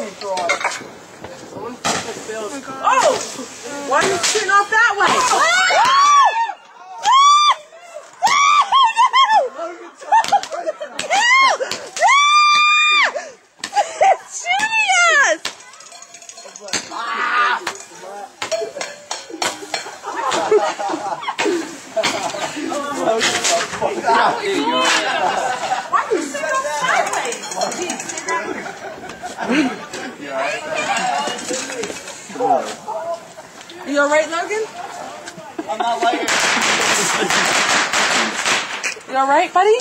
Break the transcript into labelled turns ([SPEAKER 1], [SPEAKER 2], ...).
[SPEAKER 1] Oh! Why are you shooting off that way? It's shooting us! Why are you sitting up sideways? You alright, Logan?
[SPEAKER 2] I'm not like it.
[SPEAKER 1] You alright, buddy?